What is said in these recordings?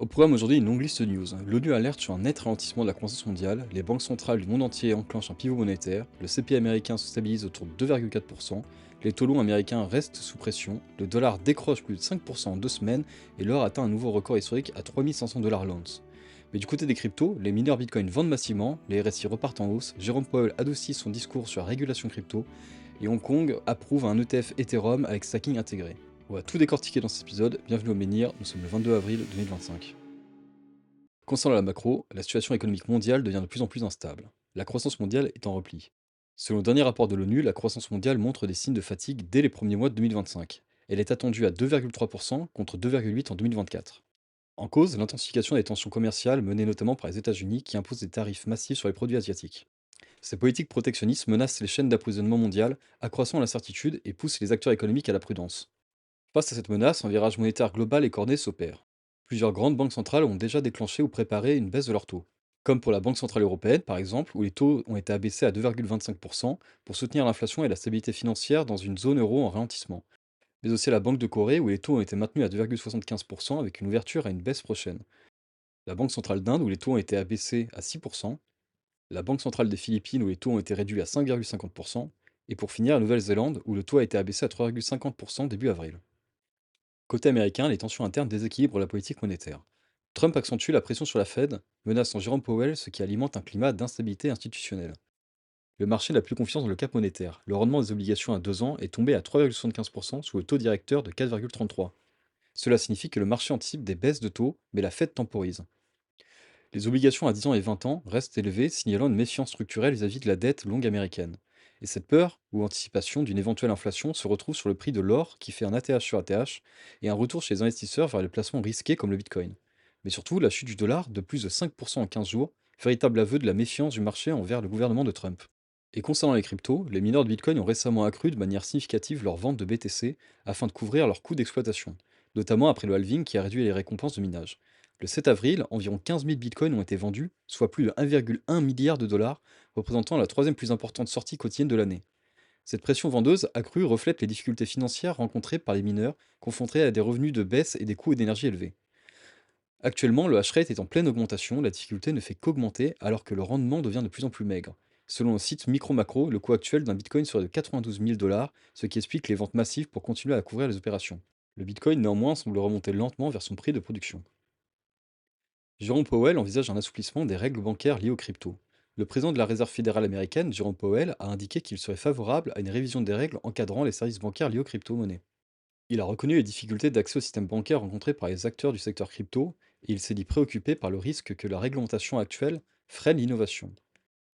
Au programme aujourd'hui, une longue liste de news. L'ONU alerte sur un net ralentissement de la croissance mondiale, les banques centrales du monde entier enclenchent un pivot monétaire, le CPI américain se stabilise autour de 2,4%, les taux longs américains restent sous pression, le dollar décroche plus de 5% en 2 semaines et l'or atteint un nouveau record historique à 3500 $ l'once. Mais du côté des cryptos, les mineurs Bitcoin vendent massivement, les RSI repartent en hausse, Jérôme Powell adoucit son discours sur la régulation crypto et Hong Kong approuve un ETF Ethereum avec stacking intégré. On va tout décortiquer dans cet épisode, bienvenue au Menhir, nous sommes le 22 avril 2025. Concernant la macro, la situation économique mondiale devient de plus en plus instable. La croissance mondiale est en repli. Selon le dernier rapport de l'ONU, la croissance mondiale montre des signes de fatigue dès les premiers mois de 2025. Elle est attendue à 2,3% contre 2,8% en 2024. En cause, l'intensification des tensions commerciales menées notamment par les États-Unis qui imposent des tarifs massifs sur les produits asiatiques. Ces politiques protectionnistes menacent les chaînes d'approvisionnement mondiales, accroissant l'incertitude et poussent les acteurs économiques à la prudence. Face à cette menace, un virage monétaire global et coordonné s'opère. Plusieurs grandes banques centrales ont déjà déclenché ou préparé une baisse de leurs taux. Comme pour la Banque Centrale Européenne, par exemple, où les taux ont été abaissés à 2,25% pour soutenir l'inflation et la stabilité financière dans une zone euro en ralentissement. Mais aussi à la Banque de Corée, où les taux ont été maintenus à 2,75% avec une ouverture à une baisse prochaine. La Banque Centrale d'Inde, où les taux ont été abaissés à 6%. La Banque Centrale des Philippines, où les taux ont été réduits à 5,50%. Et pour finir, la Nouvelle-Zélande, où le taux a été abaissé à 3,50% début avril. Côté américain, les tensions internes déséquilibrent la politique monétaire. Trump accentue la pression sur la Fed, menaçant Jérôme Powell, ce qui alimente un climat d'instabilité institutionnelle. Le marché n'a plus confiance dans le cap monétaire. Le rendement des obligations à 2 ans est tombé à 3,75% sous le taux directeur de 4,33. Cela signifie que le marché anticipe des baisses de taux, mais la Fed temporise. Les obligations à 10 ans et 20 ans restent élevées, signalant une méfiance structurelle vis-à-vis de la dette longue américaine. Et cette peur, ou anticipation d'une éventuelle inflation, se retrouve sur le prix de l'or qui fait un ATH sur ATH et un retour chez les investisseurs vers les placements risqués comme le Bitcoin. Mais surtout, la chute du dollar de plus de 5% en 15 jours, véritable aveu de la méfiance du marché envers le gouvernement de Trump. Et concernant les cryptos, les mineurs de Bitcoin ont récemment accru de manière significative leur vente de BTC afin de couvrir leurs coûts d'exploitation, notamment après le halving qui a réduit les récompenses de minage. Le 7 avril, environ 15 000 bitcoins ont été vendus, soit plus de 1,1 milliard de dollars, représentant la troisième plus importante sortie quotidienne de l'année. Cette pression vendeuse accrue reflète les difficultés financières rencontrées par les mineurs, confrontés à des revenus de baisse et des coûts d'énergie élevés. Actuellement, le hash rate est en pleine augmentation, la difficulté ne fait qu'augmenter alors que le rendement devient de plus en plus maigre. Selon le site Micro Macro, le coût actuel d'un bitcoin serait de 92 000 dollars, ce qui explique les ventes massives pour continuer à couvrir les opérations. Le bitcoin néanmoins semble remonter lentement vers son prix de production. Jérôme Powell envisage un assouplissement des règles bancaires liées aux cryptos. Le président de la Réserve fédérale américaine, Jérôme Powell, a indiqué qu'il serait favorable à une révision des règles encadrant les services bancaires liés aux crypto-monnaies. Il a reconnu les difficultés d'accès au système bancaire rencontrées par les acteurs du secteur crypto et il s'est dit préoccupé par le risque que la réglementation actuelle freine l'innovation.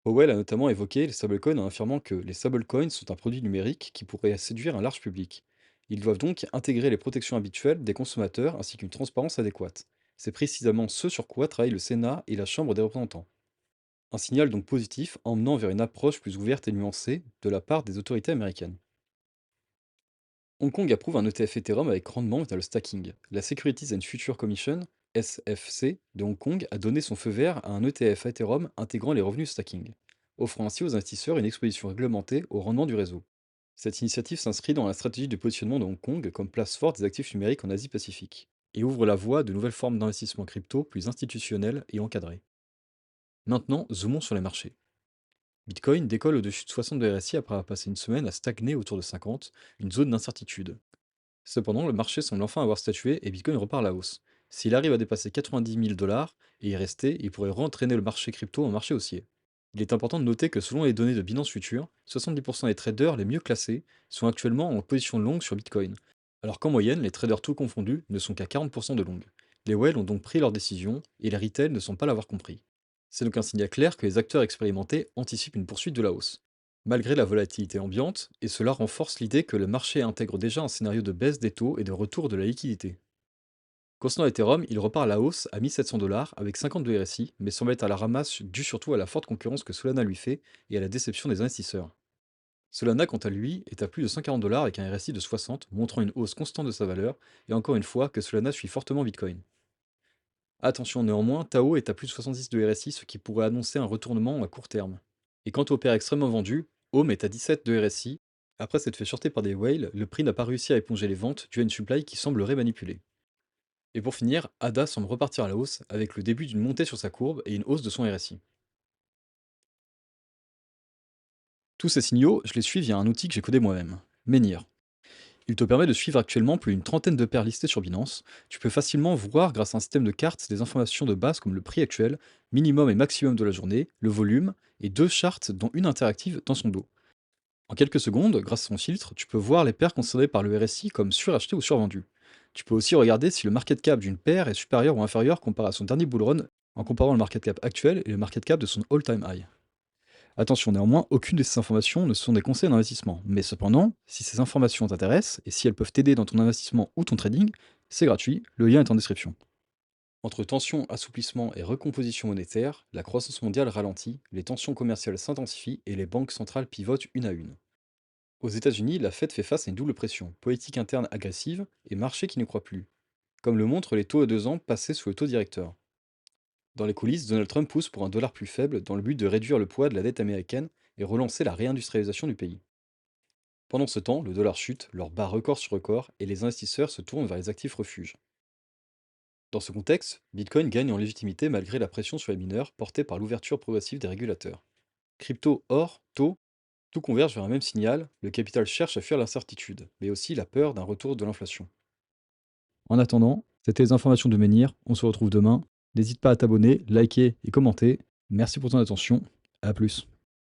Powell a notamment évoqué les stablecoins en affirmant que les stablecoins sont un produit numérique qui pourrait séduire un large public. Ils doivent donc intégrer les protections habituelles des consommateurs ainsi qu'une transparence adéquate. C'est précisément ce sur quoi travaillent le Sénat et la Chambre des représentants. Un signal donc positif emmenant vers une approche plus ouverte et nuancée de la part des autorités américaines. Hong Kong approuve un ETF Ethereum avec rendement via le stacking. La Securities and Futures Commission, SFC, de Hong Kong a donné son feu vert à un ETF Ethereum intégrant les revenus stacking, offrant ainsi aux investisseurs une exposition réglementée au rendement du réseau. Cette initiative s'inscrit dans la stratégie de positionnement de Hong Kong comme place forte des actifs numériques en Asie-Pacifique et ouvre la voie à de nouvelles formes d'investissement crypto plus institutionnelles et encadrées. Maintenant, zoomons sur les marchés. Bitcoin décolle au-dessus de 62 RSI après avoir passé une semaine à stagner autour de 50, une zone d'incertitude. Cependant, le marché semble enfin avoir statué et Bitcoin repart à la hausse. S'il arrive à dépasser 90 000 dollars et y rester, il pourrait rentraîner le marché crypto en marché haussier. Il est important de noter que selon les données de Binance Future, 70% des traders les mieux classés sont actuellement en position longue sur Bitcoin, alors qu'en moyenne, les traders tout confondus ne sont qu'à 40% de longue. Les whales ont donc pris leur décision et les retail ne sont pas l'avoir compris. C'est donc un signal clair que les acteurs expérimentés anticipent une poursuite de la hausse malgré la volatilité ambiante, et cela renforce l'idée que le marché intègre déjà un scénario de baisse des taux et de retour de la liquidité. Concernant Ethereum, il repart à la hausse à 1700 dollars avec 52 RSI, mais semble être à la ramasse dû surtout à la forte concurrence que Solana lui fait et à la déception des investisseurs. Solana, quant à lui, est à plus de 140 dollars avec un RSI de 60, montrant une hausse constante de sa valeur, et encore une fois que Solana suit fortement Bitcoin. Attention néanmoins, Tao est à plus de 70 de RSI, ce qui pourrait annoncer un retournement à court terme. Et quant au pair extrêmement vendu, Ohm est à 17 de RSI. Après s'être fait shorter par des whales, le prix n'a pas réussi à éponger les ventes dû à une supply qui semblerait manipulée. Et pour finir, ADA semble repartir à la hausse avec le début d'une montée sur sa courbe et une hausse de son RSI. Tous ces signaux, je les suis via un outil que j'ai codé moi-même, Menhir. Il te permet de suivre actuellement plus d'une trentaine de paires listées sur Binance. Tu peux facilement voir grâce à un système de cartes des informations de base comme le prix actuel, minimum et maximum de la journée, le volume, et deux charts dont une interactive dans son dos. En quelques secondes, grâce à son filtre, tu peux voir les paires considérées par le RSI comme surachetées ou survendues. Tu peux aussi regarder si le market cap d'une paire est supérieur ou inférieur comparé à son dernier bull run en comparant le market cap actuel et le market cap de son all-time high. Attention néanmoins, aucune de ces informations ne sont des conseils d'investissement. Mais cependant, si ces informations t'intéressent et si elles peuvent t'aider dans ton investissement ou ton trading, c'est gratuit, le lien est en description. Entre tension, assouplissement et recomposition monétaire, la croissance mondiale ralentit, les tensions commerciales s'intensifient et les banques centrales pivotent une à une. Aux États-Unis, la Fed fait face à une double pression, politique interne agressive et marché qui ne croit plus, comme le montrent les taux à 2 ans passés sous le taux directeur. Dans les coulisses, Donald Trump pousse pour un dollar plus faible dans le but de réduire le poids de la dette américaine et relancer la réindustrialisation du pays. Pendant ce temps, le dollar chute, leur bat record sur record, et les investisseurs se tournent vers les actifs refuges. Dans ce contexte, Bitcoin gagne en légitimité malgré la pression sur les mineurs portée par l'ouverture progressive des régulateurs. Crypto, or, taux, tout converge vers un même signal, le capital cherche à fuir l'incertitude, mais aussi la peur d'un retour de l'inflation. En attendant, c'était les informations de Menhir, on se retrouve demain. N'hésite pas à t'abonner, liker et commenter. Merci pour ton attention, à plus.